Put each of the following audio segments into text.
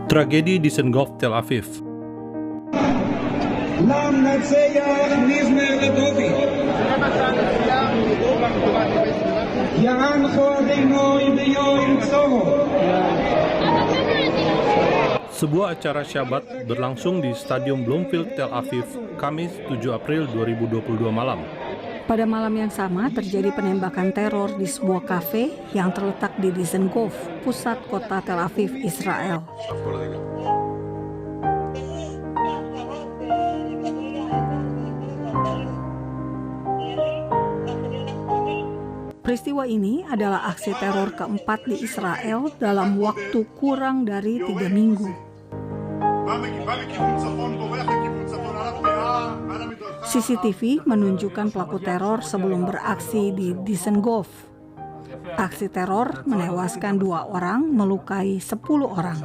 Tragedi di Dizengoff, Tel Aviv. Sebuah acara Syabat berlangsung di Stadion Bloomfield, Tel Aviv, Kamis 7 April 2022 malam. Pada malam yang sama terjadi penembakan teror di sebuah kafe yang terletak di Dizengoff, pusat kota Tel Aviv, Israel. Peristiwa ini adalah aksi teror keempat di Israel dalam waktu kurang dari 3 minggu. CCTV menunjukkan pelaku teror sebelum beraksi di Dizengoff. Aksi teror menewaskan 2 orang, melukai 10 orang.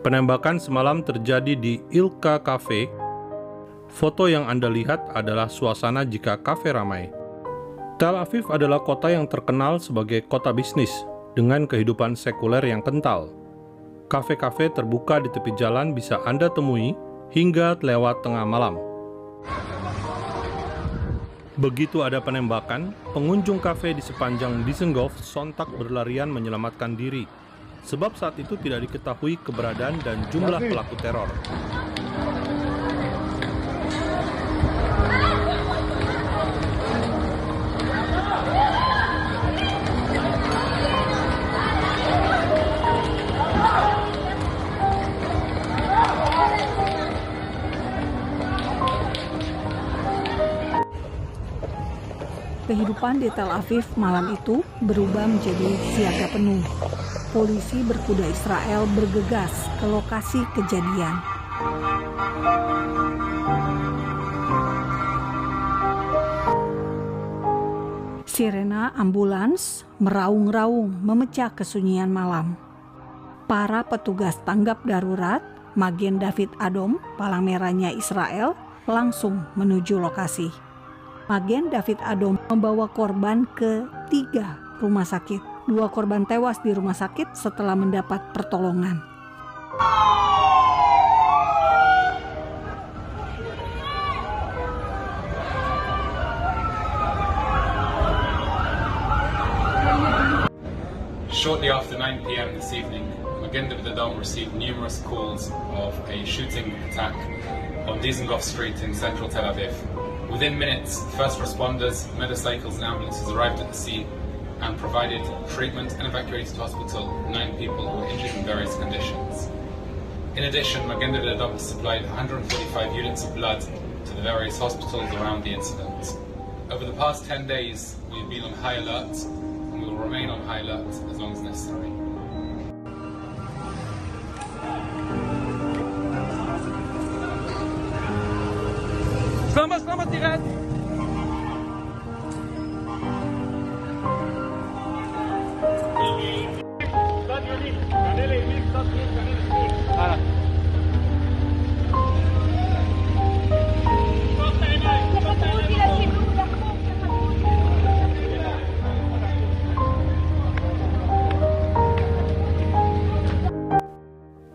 Penembakan semalam terjadi di Ilka Cafe. Foto yang Anda lihat adalah suasana jika kafe ramai. Tel Aviv adalah kota yang terkenal sebagai kota bisnis dengan kehidupan sekuler yang kental. Kafe-kafe terbuka di tepi jalan bisa Anda temui hingga lewat tengah malam. Begitu ada penembakan, pengunjung kafe di sepanjang Dizengoff sontak berlarian menyelamatkan diri, sebab saat itu tidak diketahui keberadaan dan jumlah pelaku teror. Kehidupan di Tel Aviv malam itu berubah menjadi siaga penuh. Polisi berkuda Israel bergegas ke lokasi kejadian. Sirena ambulans meraung-raung memecah kesunyian malam. Para petugas tanggap darurat Magen David Adom, palang merahnya Israel, langsung menuju lokasi. Magen David Adom membawa korban ke 3 rumah sakit. 2 korban tewas di rumah sakit setelah mendapat pertolongan. Shortly after 9 p.m. this evening, Magen David Adom received numerous calls of a shooting attack on Dizengoff Street in central Tel Aviv. Within minutes, first responders, motorcycles and ambulances arrived at the scene and provided treatment and evacuated to hospital 9 people who were injured in various conditions. In addition, Magen David Adom supplied 145 units of blood to the various hospitals around the incident. Over the past 10 days, we've been on high alert and we will remain on high alert as long as necessary. Selamat tinggal.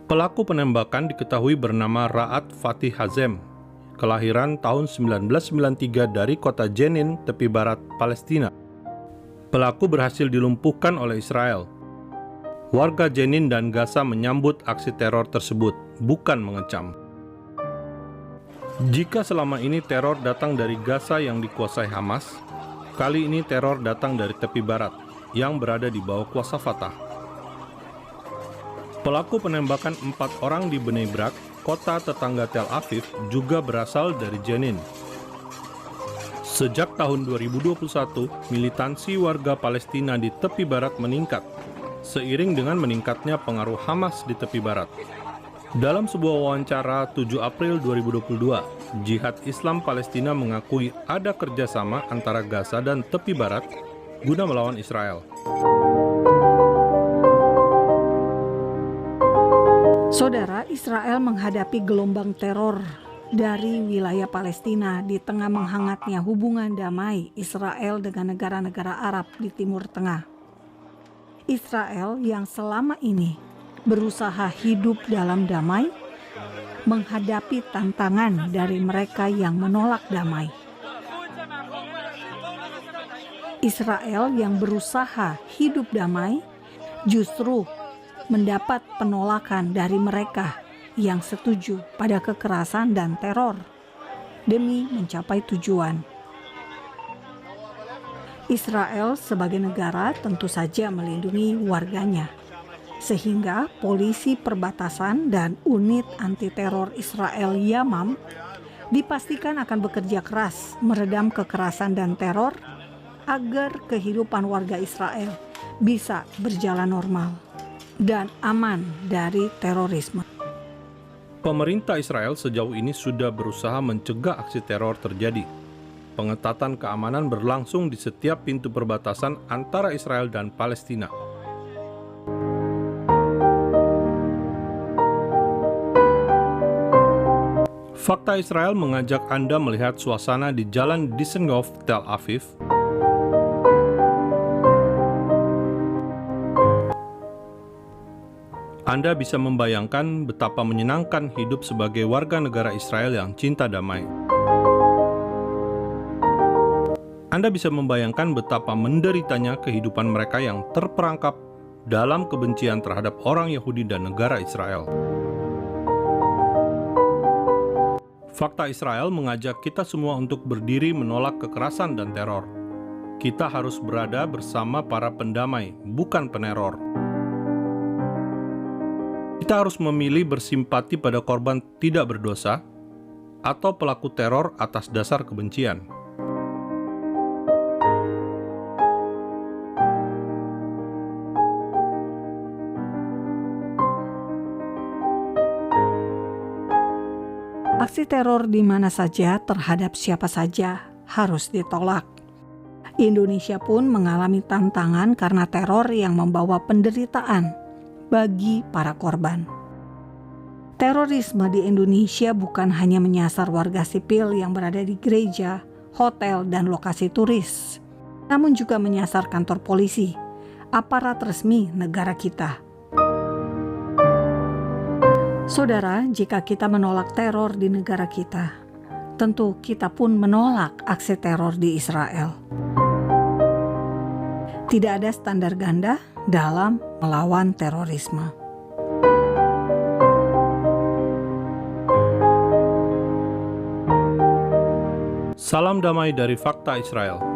Pelaku penembakan diketahui bernama Ra'ad Fatih Hazem, kelahiran tahun 1993 dari kota Jenin, tepi barat Palestina. Pelaku berhasil dilumpuhkan oleh Israel. Warga Jenin dan Gaza menyambut aksi teror tersebut, bukan mengecam. Jika selama ini teror datang dari Gaza yang dikuasai Hamas, kali ini teror datang dari tepi barat, yang berada di bawah kuasa Fatah. Pelaku penembakan 4 orang di Bnei Brak, kota tetangga Tel Aviv, juga berasal dari Jenin. Sejak tahun 2021, militansi warga Palestina di tepi barat meningkat, seiring dengan meningkatnya pengaruh Hamas di tepi barat. Dalam sebuah wawancara 7 April 2022, Jihad Islam Palestina mengakui ada kerjasama antara Gaza dan tepi barat guna melawan Israel. Saudara, Israel menghadapi gelombang teror dari wilayah Palestina di tengah menghangatnya hubungan damai Israel dengan negara-negara Arab di Timur Tengah. Israel yang selama ini berusaha hidup dalam damai menghadapi tantangan dari mereka yang menolak damai. Israel yang berusaha hidup damai justru mendapat penolakan dari mereka yang setuju pada kekerasan dan teror demi mencapai tujuan. Israel sebagai negara tentu saja melindungi warganya, sehingga polisi perbatasan dan unit anti-teror Israel Yamam dipastikan akan bekerja keras meredam kekerasan dan teror agar kehidupan warga Israel bisa berjalan normal dan aman dari terorisme. Pemerintah Israel sejauh ini sudah berusaha mencegah aksi teror terjadi. Pengetatan keamanan berlangsung di setiap pintu perbatasan antara Israel dan Palestina. Fakta Israel mengajak Anda melihat suasana di Jalan Dizengoff, Tel Aviv. Anda bisa membayangkan betapa menyenangkan hidup sebagai warga negara Israel yang cinta damai. Anda bisa membayangkan betapa menderitanya kehidupan mereka yang terperangkap dalam kebencian terhadap orang Yahudi dan negara Israel. Fakta Israel mengajak kita semua untuk berdiri menolak kekerasan dan teror. Kita harus berada bersama para pendamai, bukan peneror. Kita harus memilih bersimpati pada korban tidak berdosa atau pelaku teror atas dasar kebencian. Aksi teror di mana saja terhadap siapa saja harus ditolak. Indonesia pun mengalami tantangan karena teror yang membawa penderitaan bagi para korban. Terorisme di Indonesia bukan hanya menyasar warga sipil yang berada di gereja, hotel, dan lokasi turis, namun juga menyasar kantor polisi, aparat resmi negara kita. Saudara, jika kita menolak teror di negara kita, tentu kita pun menolak aksi teror di Israel. Tidak ada standar ganda dalam melawan terorisme. Salam damai dari Fakta Israel.